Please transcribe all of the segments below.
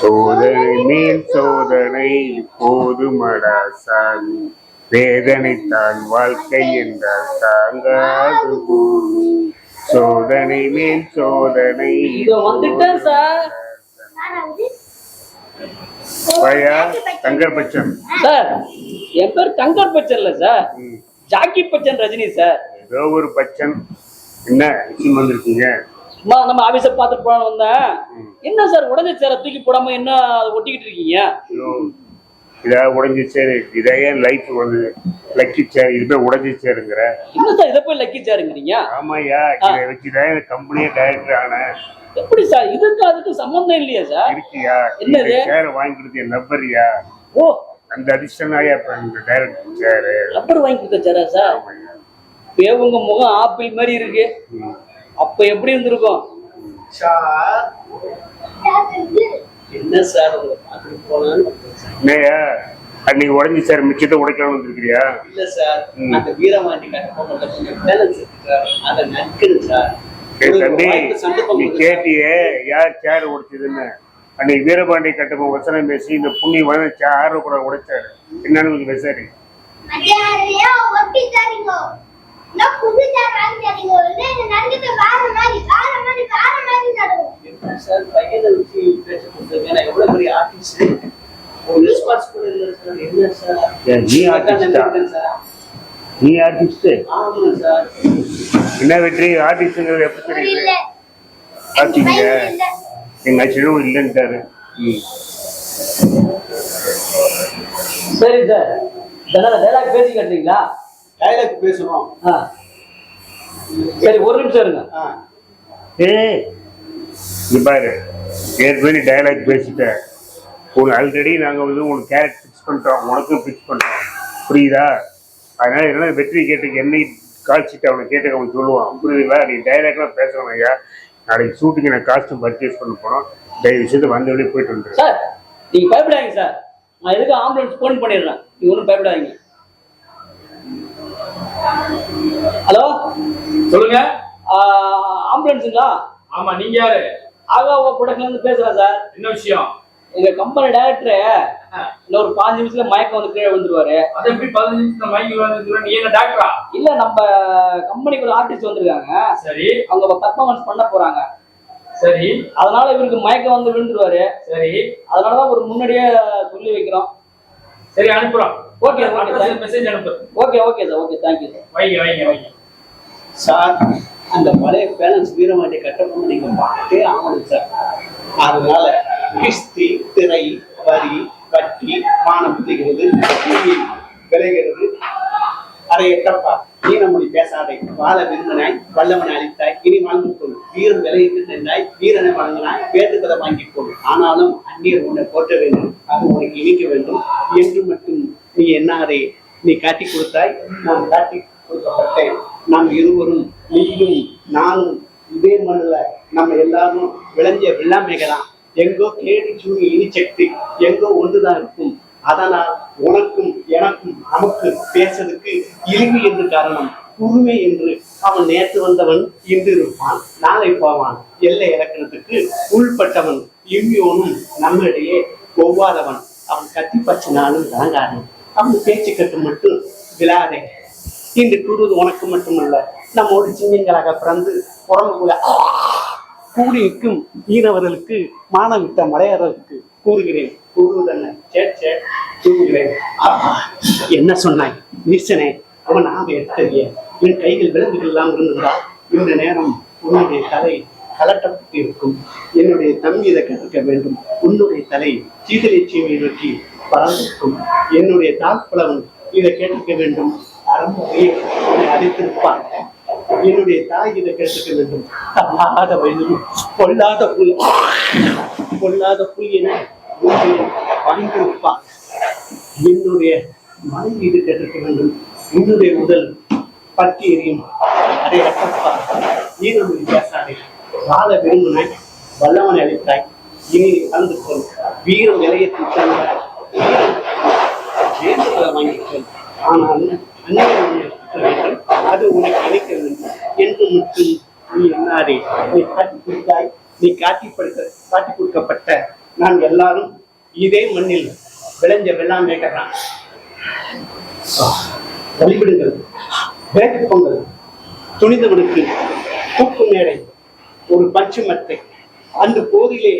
சோதனை மேல் சோதனை போதுமடா சாமி, வேதனைத்தான் வாழ்க்கை என்றால் தாங்காது போகும். சோதனை மேல் சோதனை வந்துட்டேன் சார். பையா தங்கர் பச்சன் சார். என் பேர் தங்கர் பச்சன் இல்ல sir, Jackie Bachan Rajini sir. ஏதோ ஒரு பச்சன். என்ன விஷயம் வந்திருக்கீங்க? சும்மா நம்ம ஆபீஸ பாத்துட்டு போன வந்தேன். என்ன சார் உடஞ்ச சேர தூக்கி போடாம என்ன ஒட்டிக்கிட்டு இருக்கீங்க? இதா உடஞ்சி சேரு, இதே லைஃப் வந்து லக்கி சேர், இது போய் உடஞ்சி சேருங்கிற. என்ன சார் இதை போய் லக்கி சேருங்கிறீங்க? ஆமாய்யா, இதை வச்சுதான் கம்பெனியே டைரக்டர் ஆனேன். எப்படி சார்? இதுக்கு அதுக்கு சம்பந்தம் இல்லையா சார்? இருக்கியா? என்னது சேர் வாங்கிக்கிறது என் நம்பரியா? ஓ, அந்த அதிர்ஷ்டனாயா டைரக்டர் சேரு. ரப்பர் வாங்கி கொடுத்த சேரா சார்? உங்க முகம் ஆப்பிள் மாதிரி இருக்கு, அப்ப எப்படி இருந்திருக்கும்? என்ன சார் என்னையா அன்னைக்கு உடஞ்சி சார் மிச்சத்தை உடைக்கலாம்னு வந்துருக்கிறியா? இல்ல சார், அந்த வீரமாண்டி தம்பி நீ கேட்டியே யார் சேர் உடைச்சதுன்னு. அன்னைக்கு வீரபாண்டி கட்டப்ப வசனம் பேசி இந்த புண்ணி வந்து சேர் கூட உடைச்சாரு. என்னன்னு விசாரி. நீ ஆர்டிஸ்ட் என்ன வெற்றி? ஆர்டிஸ்ட்ங்கிறது எப்படி தெரியுது? ஆர்டிஸ்ட் எங்க சிறுவ இல்லைன்ட்டாரு. சரி சார், டைலாக் பேசி கட்டுறீங்களா? டைலாக் பேசணும். சரி ஒரு நிமிஷம் இருங்க. பாரு, ஏற்கனவே டைலாக் பேசிட்டேன். உனக்கு ஆல்ரெடி நாங்கள் வந்து உனக்கு கேரக்டர் ஃபிக்ஸ் பண்ணிட்டோம், உனக்கும் ஃபிக்ஸ் பண்ணிட்டோம், புரியுதா? அதனால என்ன வெற்றி கேட்டுக்கு என்னை காய்ச்சிட்டு அவனை கேட்டு அவன் சொல்லுவான், புரியுதுங்களா? நீ டைலாக்லாம் பேசணும் ஐயா. நாளைக்கு ஷூட்டிங் எனக்கு காஸ்ட்யூம் பர்ச்சேஸ் பண்ண போனோம். தயவு விஷயத்தை வந்த வழியே போயிட்டு வந்துடு சார். நீங்க பயப்படாதீங்க சார், நான் எதுக்கு ஆம்புலன்ஸ் ஃபோன் பண்ணிடுறேன், நீங்க ஒன்றும் பயப்படாதீங்க. ஹலோ சொல்லுங்க. ஆம்புலன்ஸுங்களா? ஆமா, நீங்க யாரு? ஆகா ப்ரொடக்ஷன்ல இருந்து பேசுறேன் சார். என்ன விஷயம்? எங்க கம்பெனி டைரக்டர் இன்னும் ஒரு 5 நிமிஷத்துல மயக்கம் வந்து கீழே விழுந்துருவாரு. அது எப்படி 15 நிமிஷத்துல மயக்கம் விழுந்துருவா? நீ என்ன டாக்டரா? இல்ல, நம்ம கம்பெனிக்கு ஒரு ஆர்டிஸ்ட் வந்திருக்காங்க. சரி, அவங்க பர்ஃபார்மன்ஸ் பண்ண போறாங்க. சரி, அதனால இவருக்கு மயக்கம் வந்து விழுந்துருவாரு. சரி, அதனாலதான் ஒரு முன்னாடியே சொல்லி வைக்கிறோம். சரி, அனுப்புறோம். ஓகே ஓகே, மெசேஜ் அனுப்பு. Okay okay sir, okay, thank you sir. வைங்க சார். அந்த பழைய பேலன்ஸ் வீரமாண்டி கட்டப்போ நீங்க பார்த்தே ஆகணும் சார். அதனால கிஸ்தி, திரை, வரி, வட்டி, மானம் புதிகிறது, விளைகிறது. அதை எட்டப்பா நீனமொழி பேசாதே, வாழ விரும்பினாய் வல்லவனை அளித்தாய், இனி வாழ்ந்து கொள். வீரம் விளையிட்டு நின்றாய், வீரனை வழங்கினாய், வேண்டுகதை வாங்கிக் கொள். ஆனாலும் அந்நியர் உன்னை போற்ற வேண்டும், அது உனக்கு இனிக்க வேண்டும் என்று மட்டும் நீ என்னாரே நீ காட்டி கொடுத்தாய், நான் காட்டி கொடுக்கப்பட்டேன். நாம் இருவரும், நீயும் நானும் இதே மண்ணுல நம்ம எல்லாரும் விளைஞ்ச வெள்ளாமைகளாம். எங்கோ கேடி சூனி இனி சக்தி எங்கோ ஒன்றுதான் இருக்கும். அதனால் உனக்கும் எனக்கும் நமக்கு பேசுறதுக்கு இழிவு என்று காரணம், உரிமை என்று. அவன் நேற்று வந்தவன் இன்று இருப்பான், நாளை போவான். எல்லை இறக்கணத்துக்கு உள்பட்டவன் இவ்வியோனும் நம்மிடையே ஒவ்வாதவன். அவன் கத்தி பச்சினாலும் வழங்காதே, அவன் பேச்சு கட்டு மட்டும் விழாதே. இன்று கூறுவது உனக்கு மட்டுமல்ல, நம்மோடு சிங்கங்களாக பிறந்து புறம்புல கூடி நிற்கும் ஈனவர்களுக்கு, மானம் விட்ட மலையர்களுக்கு கூறுகிறேன். கூறுவதல்ல, கூறுகிறேன். என்ன சொன்னாய் நீசனே? அவன் ஆவை எடுத்தறிய என் கைகள் விலங்குகள் எல்லாம் இருந்திருந்தால் இந்த நேரம் உன்னுடைய தலை கலட்டப்பட்டு இருக்கும். என்னுடைய தம்பி இதை கற்றுக்க வேண்டும். உன்னுடைய தலை சீதலட்சுமியை நோக்கி பறந்திருக்கும். என்னுடைய தாழ்புலவன் இதை கேட்டுக்க வேண்டும். அரண்மனையை அழைத்திருப்பார். என்னுடைய தாய் இதை கேட்டுக்க வேண்டும். தள்ளாத வயது பொல்லாத புல், பொல்லாத புல் என வாங்கியிருப்பார். என்னுடைய மனைவி இது கேட்டுக்க வேண்டும். என்னுடைய உடல் பற்றி எறியும். அதை அட்டப்பார். ஈரமொழி பேசாதே, வாழ விரும்பினாய் வல்லவனை அளித்தாய், இனி கலந்து கொள். வீரம் நிலையத்தில் தந்தாய், வேண்டுதலை வாங்கிக்கொள். ஆனால் அது உனக்கு கிடைக்க வேண்டும் என்று மட்டும் நீ என்னாரே நீ காட்டி கொடுத்தாய். நீ காட்டி கொடுக்கப்பட்ட நாங்க எல்லாரும் இதே மண்ணில் விளைஞ்ச வெள்ளாமை கேட்கறான். வழிபடுங்கள், வேட்டு பொங்கல், துணிந்தவனுக்கு தூக்கு மேடை, ஒரு பச்சை மட்டை, அந்த போதிலே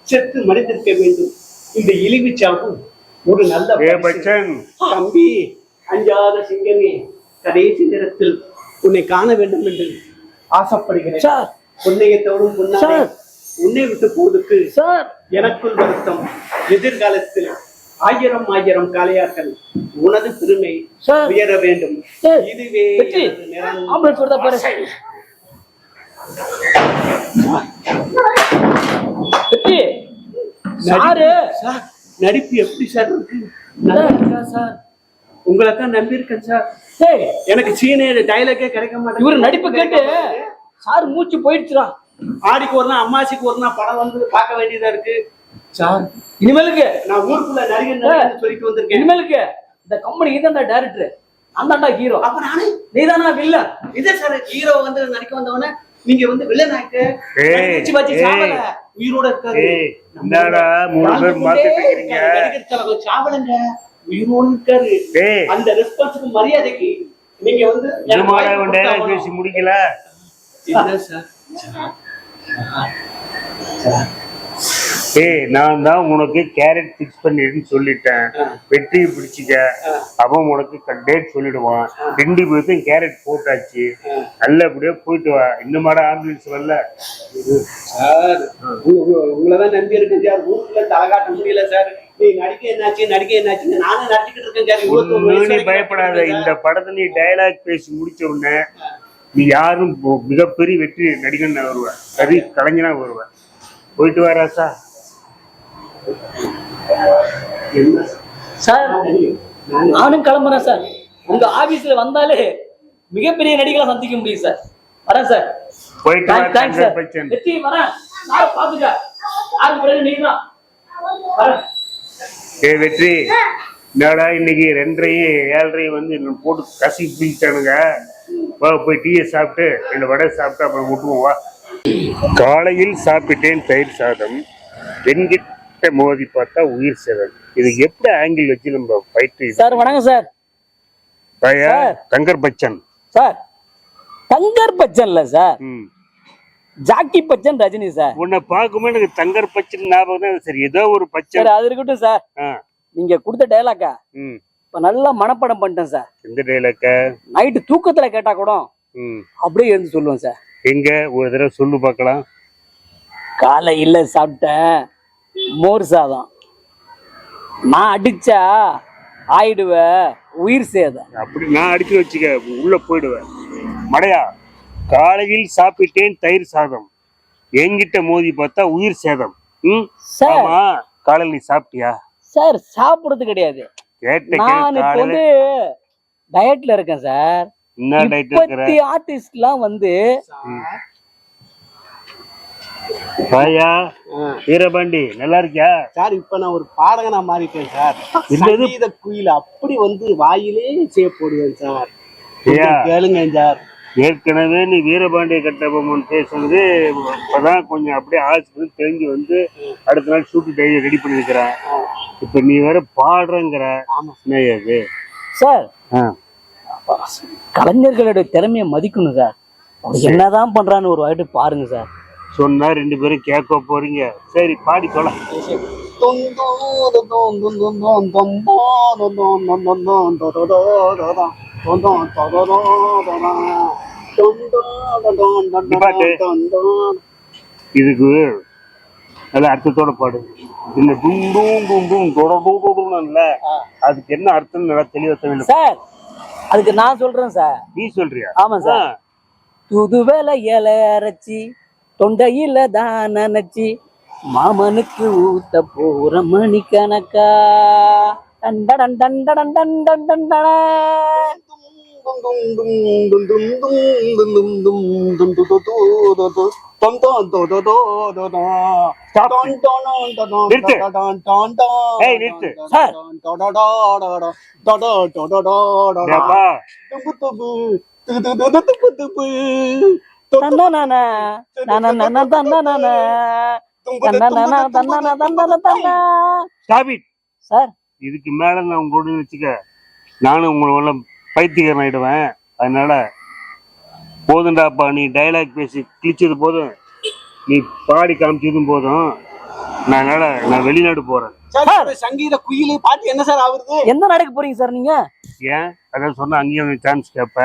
செத்து மனிதர்க்க வேண்டும். இந்த இழிவுச்சாவு ஒரு நல்ல பச்சன் தம்பி, அஞ்சாத சிங்கமே, கடைசி நேரத்தில் உன்னை காண வேண்டும் என்று ஆசைப்படுகிறேன். சார் புண்ணியத்தோடும் புண்ணாக சார். உன்னை விட்டு போவதற்கு சார் எனக்குள் வருத்தம். எதிர்காலத்தில் 1000 காளையாக்கள் உனது பெருமை சார். உயர வேண்டும். சார். இதுவே வெற்றி. எனது நிரந்தர ஆம்புலன்ஸ் வருதா பாரு. வெற்றி சாரு. சார், நடிப்பு எப்படி சார் இருக்கு? நல்லா இருக்கா சார்? உங்களை தான் நம்பி இருக்கேன் சார். டேய், எனக்கு சீனே டைலாக்கே கிடைக்க மாட்டேங்குது. இவரு நடிப்பு கேட்டு சார் மூச்சு போயிடுச்சுடா. ஆடிக்கு ஒரு நாள், அம்மாசிக்கு ஒரு நாள் படம் வந்து பார்க்க வேண்டியதா இருக்கு சார். இனிமேலுக்கு நான் ஊருக்குள்ள நடிகர் சொல்லிட்டு வந்திருக்கேன். இனிமேலுக்கு இந்த கம்பெனி இதான்டா டைரக்டர், நான் தான்டா ஹீரோ. அப்ப நானே நீதானா வில்ல? இதே சார் ஹீரோ வந்து நடிக்க வந்தவன நீங்க வந்து வில்லன் ஆயிட்டு ஏய், வச்சு வச்சு சாவல. உயிரோட இருக்காரு. ஏய், என்னடா 3 பேர் மாத்திட்டு இருக்கீங்க? நடிகர் தலைவர் சாவலங்க, உயிரோடு இருக்காரு. ஏய், அந்த ரெஸ்பான்ஸுக்கு மரியாதைக்கு நீங்க வந்து எனக்கு என்னடா வாய்ப்பு இவன் கொடுத்தா dialogue ஆகணும். பேசி முடிக்கல? என்ன சார்? ஏய், நான் தான் உனக்கு கேரட் ஃபிக்ஸ் பண்ணிடுன்னு சொல்லிட்டேன். வெற்றி பிடிச்சிக்க, அவன் உனக்கு டேட் சொல்லிடுவான். 2 பேருக்கும் கேரட் போட்டாச்சு. நல்லபடியா போயிட்டு வா. இன்னுமாடா ஆம்புலன்ஸ் வரல? சார், உங்களதான் நம்பி இருக்கு சார். ஊருக்குள்ள தலகாட்ட முடியல சார். நீ நடிக்க என்னாச்சுன்னு நானும் நடிச்சுக்கிட்டு இருக்கேன் சார். 21 வயசு நீ வரைக்கும் பயப்படாத. நடிச்சிட்டு இந்த இருக்கேன் படத்தை நீ டயலாக் பேசி முடிச்ச உடனே நீ யாரும் மிகப்பெரிய வெற்றி நடிகன் வருவ, சரி கலைஞனா வருவ. போயிட்டு வராசா? சார் நானும் கிளம்புறேன் சார். உங்க ஆபீஸ்ல வந்தாலே மிகப்பெரிய நடிகளை சந்திக்க முடியும் சார். வரேன் சார். போயிட்டு வா தேங்க்ஸ் சார். பச்சன். வெற்றி வரேன். சார் பாத்துக்க. யாருக்கு பிறகு நீங்க தான் வரேன். ஏய் வெற்றி, என்னடா இன்னைக்கு 2:30 7:30 வந்து இன்னும் போட்டு கசி பிடிச்சானுங்க. வா போய் டீயை சாப்பிட்டு 2 வடை சாப்பிட்டு அப்புறம் விட்டுருவோம் வா. காலையில் சாப்பிட்டேன் தயிர் சாதம், பெண்கிட்ட மோதி பார்த்தா உயிர் சேதம். இது எப்படி ஆங்கிள் வச்சு நம்ம ஃபைட்? சார் வணக்கம் sir. Sir. Thangar Bachan sir Thangar Bachan இல்ல சார், ம். Jackie Bachan Rajini sir. உன்னை பார்க்கும்போது எனக்கு தங்கர் பச்சன் ஞாபகம் தான். சரி ஏதோ ஒரு சார் பச்சன். அது இருக்கட்டும் சார். ஆ, நீங்க கொடுத்த டைலாக்கா ம். இப்ப நல்லா மனப்பாடம் பண்ணிட்டேன் சார். எந்த டைலாக்க? நைட்டு தூக்கத்துல கேட்டா கூட ம். அப்படியே எழுந்து சொல்லுவேன் சார். எங்க ஒரு தடவை சொல்லு பார்க்கலாம். காலையில சாப்பிட்டேன் மோர் சாதம், நான் அடிச்சா ஆயிடுவ உயிர் சேதம். அப்படி நான் அடிச்சு வச்சுக்க உள்ள போயிடுவேன். மடையா, காலையில் சாப்பிட்டேன் தயிர் சாதம், என்கிட்ட மோதி பார்த்தா உயிர் சேதம். ம். சார். ஆமா, காலையில் நீ சாப்பிட்டியா? சார் சாப்பிடுறது கிடையாது. கேட்ட நான் இப்ப காலையில வந்து டயட்ல இருக்கேன் சார். என்ன டைட் இருக்கிற? இப்பத்தி ஆர்டிஸ்ட்லாம் வந்து பாயா வீரபாண்டி நல்லா இருக்கியா? சார், இப்ப நான் ஒரு பாடகனா மாறிட்டேன் சார். என்னது? சங்கீத குயில அப்படி வந்து வாயிலே செய்ய போடுவேன் சார். ஐயா. கேளுங்க சார். ஏற்கனவே நீ வீரபாண்டிய கட்டபொம்மன் பேசுறது இப்பதான் கொஞ்சம் அப்படியே ஆச்சு தெரிஞ்சு வந்து அடுத்த நாள் ஷூட்டு டைரி ரெடி பண்ணிருக்கிறேன். இப்ப நீ வேற பாடுறங்கிற. ஆமா. என்னது சார் ஆ, கலைஞர்களுடைய திறமையை மதிக்கணும் சார். அவர் என்னதான் பண்றான்னு ஒரு வாட்டி பாருங்க சார். சொன்னா 2 பேரும் கேட்க போறீங்க. சரி பாடி தொலை. இதுக்கு நல்ல அர்த்தத்தோட பாடு. இந்த டும் டும் டும் தொடர்ல அதுக்கு என்ன அர்த்தம் நல்லா தெளிவா தெரியல. சார் அதுக்கு நான் சொல்றேன் சார். நீ சொல்றியா? ஆமா சார். துது வேலை இலை அரைச்சி தொண்டையில தான் நினைச்சி மாமனுக்கு ஊத்த போற மணி கணக்கா டண்டடன் டண்டடன் டண்டன் டண்டன. தன்னனனா, தன்னன, தன்னன, தன்னா. Stop it. சார் இதுக்கு மேல நான் உங்க கூட வச்சுக்க நானும் உங்களை பைத்தியக்காரன் ஆயிடுவேன். அதனால போதுண்டாப்பா, நீ டைலாக் பேசி கிழிச்சது போதும், நீ பாடி காமிச்சதும் போதும். நான் வெளிநாடு போறேன். சார் சங்கீத குயிலு பாட்டு என்ன சார் ஆகுறது? எந்த நாடுக்கு போறீங்க சார் நீங்க? ஏன் அதான் சொன்னா அங்கேயும் சான்ஸ் கேட்ப,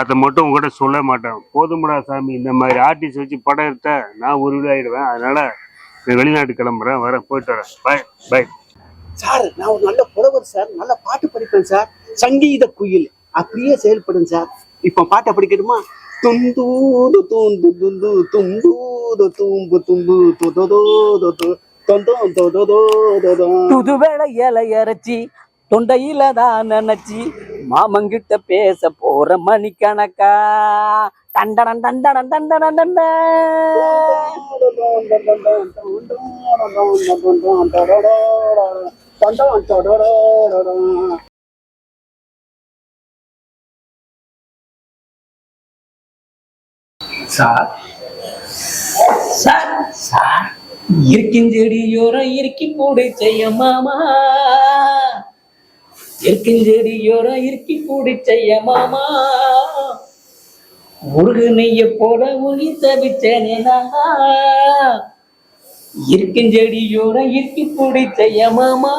அதை மட்டும் உங்ககிட்ட சொல்ல மாட்டேன். போதும்டா சாமி, இந்த மாதிரி ஆர்டிஸ்ட் வச்சு படம் எடுத்த நான் ஒரு ஆயிடுவேன். அதனால நான் வெளிநாட்டு கிளம்புறேன், வரேன், போயிட்டு வரேன். பாய் பாய். சார் நான் ஒரு நல்ல புலவர் சார், நல்ல பாட்டு படிப்பேன் சார். சங்கீத குயில் அப்படியே செயல்படும் சார். இப்ப பாட்டை படிக்கணுமா? துந்தூது தூந்து துந்து தும்பூது தூம்பு தும்பு தொதோதோ புது வேளை இலை இறைச்சி தொண்டையில தான் நினைச்சி மாமங்கிட்ட பேச போற மணிக்கணக்கா. டண்டடன் டண்டடன் டண்டடன் டண்ட. சார் சார் சார் இருக்கின் செடியோரம் இருக்கி கூடை செய்ய மாமா, இருக்கின் செடியோரம் இருக்கி கூடை செய்ய மாமா, முருகு நெய்ய போல உளி தவிச்சேனே நானா, இருக்கின் செடியோரம் இருக்கி கூடை செய்ய மாமா,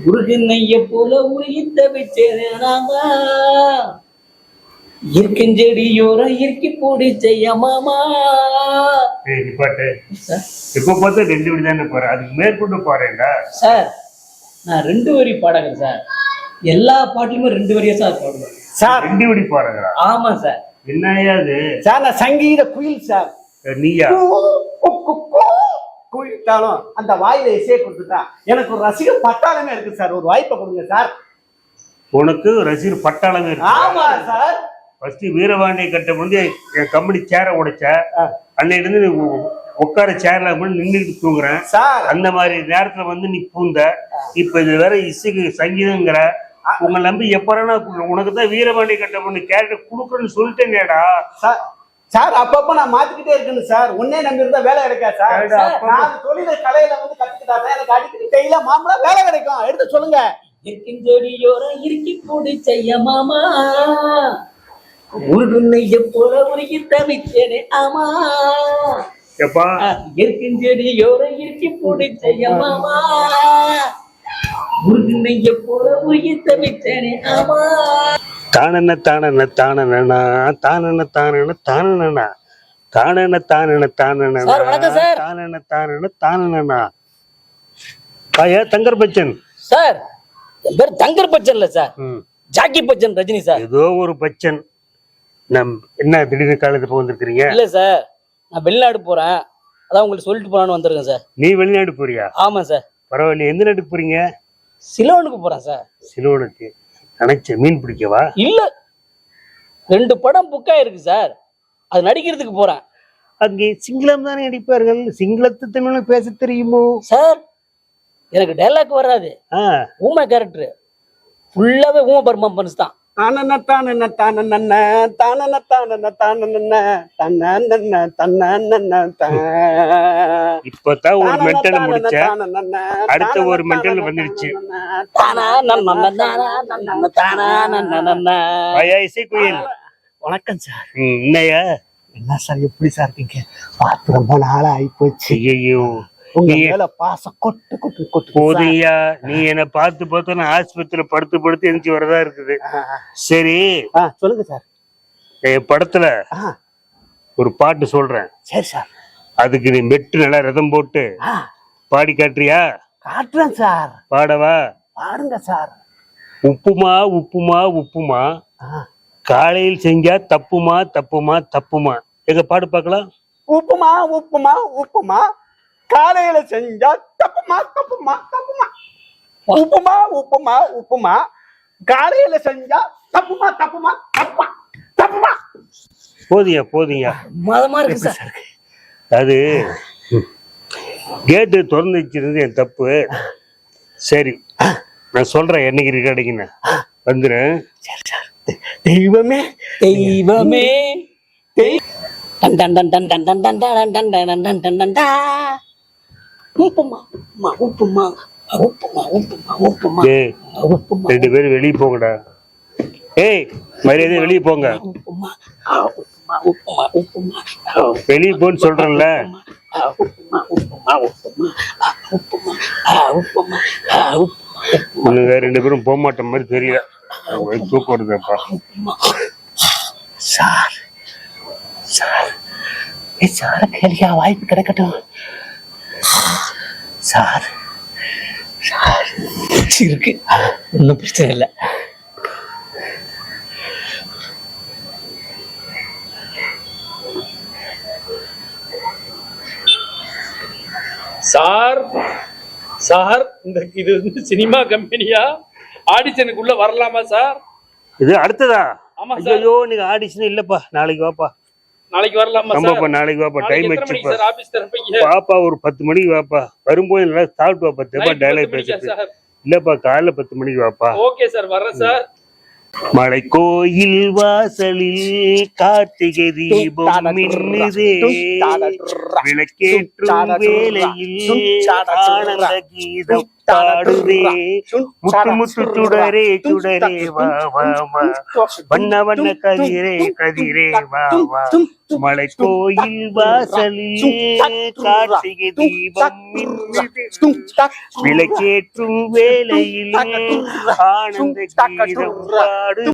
முருகு நெய்ய போல உளி தவிச்சேனே நானா, இருக்கின் செடியோரம் இருக்கி கூடை செய்ய மாமா. பாட்டு இப்ப பார்த்தா 2 வரி தானே போறேன், அதுக்கு மேற்கொண்டு போறேன்டா. சார் நான் 2 வரி பாடகர் சார், எல்லா பாட்டுலுமே 2 வரியா சார் பாடுவேன் சார். 2 வரி போறேங்களா? ஆமா சார். என்னையா அது? சார் நான் சங்கீத குயில் சார். நீயா? குயிட்டாலும் அந்த வாயில இசையை கொடுத்துட்டா எனக்கு ஒரு ரசிக பட்டாளமே இருக்கு சார். ஒரு வாய்ப்பை கொடுங்க சார். உனக்கு ரசிகர் பட்டாளமே இருக்கு? ஆமா சார். ஃபர்ஸ்ட் வீரபாண்டிய கட்டம் வந்து என் கம்பெனி சேரை உடைச்ச அன்னையில இருந்து நீ உட்கார சேர்ல நின்றுட்டு தூங்குறேன் சார். அந்த மாதிரி நேரத்துல வந்து நீ பூந்த. இப்ப இது வேற இசைக்கு சங்கீதங்கிற, உங்களை நம்பி எப்பறனா உனக்கு தான் வீரபாண்டிய கட்டம் பண்ணி கேரக்டர் கொடுக்குறேன்னு சொல்லிட்டேனேடா. சார் சார் அப்பப்ப நான் மாத்திக்கிட்டே இருக்கேன் சார். ஒன்னே நம்பி இருந்தா வேலை கிடைக்காது சார். நான் தொழில கலையில வந்து கத்துக்கிட்டா தான் எனக்கு அடிக்கடி டெய்ல மாமலா வேலை கிடைக்கும். எடுத்து சொல்லுங்க. இருக்கின் செடியோரம் இருக்கி கூடை செய்ய மாமா, முருகுன்னைய போல உருகி தவிச்சேனே ஆமா, எப்பா இருக்கின் செடியோரம் இருக்கி கூடை செய்ய மாமா, முருகுன்னைய போல உருகி தவிச்சேனே ஆமா. தானன தானன தானனா தானன தானன தானனா தானன தானன தானனா சார், வணக்கம் சார். தானன தானன தானனா. பாயா தங்கர் பச்சன் சார் என் பேர் தங்கர் பச்சன் இல்ல sir, Jackie Bachan Rajini sir. ஏதோ ஒரு பச்சன். நம் என்ன திடீர்னு காலேஜ் போக வந்திருக்கிறீங்க? இல்ல சார், நான் வெளிநாடு போறேன், அதான் உங்களுக்கு சொல்லிட்டு போலான்னு வந்திருக்கேன் சார். நீ வெளிநாடு போறியா? ஆமா சார். பரவாயில்ல. எந்த நாட்டுக்கு போறீங்க? சிலோனுக்கு போறேன் சார். சிலோனுக்கு? நினைச்ச மீன் பிடிக்கவா? இல்ல, 2 படம் புக் ஆயிருக்கு சார், அது நடிக்கிறதுக்கு போறேன். அங்கே சிங்களம் தானே நடிப்பார்கள், சிங்களத்து தமிழ் பேச தெரியுமோ? சார் எனக்கு டைலாக் வராது, ஊமை கேரக்டர் ஃபுல்லாவே ஊமை பர்ஃபார்மன்ஸ் தான். இப்பதான் ஒரு மென்டல் முடிச்ச, அடுத்த ஒரு மென்டல் வந்துருச்சு. இசைக்குயில் வணக்கம் சார். என்னையா? என்ன சார், எப்படி சார் இருக்கீங்க? பார்த்து ரொம்ப நாளா ஆயிப்போச்சு. ஐயோ, உங்க மேல பாசம் கொட்டு கொட்டு கொட்டு. போதையா, நீ என்ன பார்த்து பார்த்து நான் ஆஸ்பத்திரியில படுத்து எந்திரிச்சு வரதா இருக்குது. சரி சொல்லுங்க சார். என் படத்துல ஒரு பாட்டு சொல்றேன். சரி சார். அதுக்கு நீ மெட்டு நல்லா ரதம் போட்டு பாடி காட்டுறியா? காட்டுறேன் சார். பாடவா? பாடுங்க சார். உப்புமா உப்புமா உப்புமா, காலையில் செஞ்சா தப்புமா தப்புமா தப்புமா. எங்க பாடு பார்க்கலாம். உப்புமா உப்புமா உப்புமா, காலையில செஞ்சா தப்புமா தப்புமா தப்புமா. உப்புமா உப்புமா உப்புமா, காலையில செஞ்சா தப்புமா தப்புமா தப்புமா தப்புமா. போதியா மதமா இருக்கு சார். அது கேட்டு திறந்து வச்சிருந்தது என் தப்பு. சரி நான் சொல்றேன், என்னைக்கு ரெக்கார்டிங்னு வந்துரு. தெய்வமே தெய்வமே done done done done done done done done done done done done done டா. உப்புமா உப்புமா உப்புமா உப்புமா உப்புமா உப்புமா ஏய் உப்புமா 2 பேரும் வெளியே போங்கடா. ஏய் மரியாதை வெளியே போங்க. உப்புமா உப்புமா உப்புமா உப்புமா வெளியே போன்னு சொல்றேன்ல. உப்புமா உப்புமா உப்புமா உப்புமா உப்புமா உப்புமா நீங்க 2 பேரும் போக மாட்ட மாதிரி தெரியல. தூக்கம் வருதுப்பா. சார் சார் சார கேளியா வாய்ப்பு கிடைக்கட்டும் சார் சார் இருக்கு ஒன்றும் பிரச்சனை இல்லை. சார் சார் இது வந்து சினிமா கம்பெனியா? ஆடிஷனுக்குள்ள வரலாமா சார்? இது அடுத்ததா? ஆமா சார். ஐயோ நீங்க ஆடிஷன் இல்லப்பா, நாளைக்கு வாப்பா. நாளைக்கு வரலாமா சார்? ஆமாப்பா நாளைக்கு வாப்பா. டைம் எத்தனை மணிக்கு வச்சுப்பா. Sir office திறப்பீங்க? பாப்பா ஒரு 10 மணிக்கு வாப்பா. வரும்போது நல்லா சாப்பிட்டு வாப்பா. தெப்பா நைட் டைலாக் 10 மணிக்கா பேசிட்டு. சார்? இல்லப்பா காலைல 10 மணிக்கு வாப்பா. ஓகே சார், வர்றேன் சார். மலை கோயில் வாசலில் கார்த்திகை தீபம் மின்னுதே, விளக்கேற்றும் வேளையில் ஆனந்த கீதம் பாடுதே, முத்து முத்து சுடரே சுடரே வா வா வா, வண்ண வண்ண கதிரே கதிரே வா வா, மலை கோயில் வாசலில் கார்த்திகை தீபம் மின்னுதே, விளக்கேற்றும் வேளையில் ஆனந்த கீதம் பாடு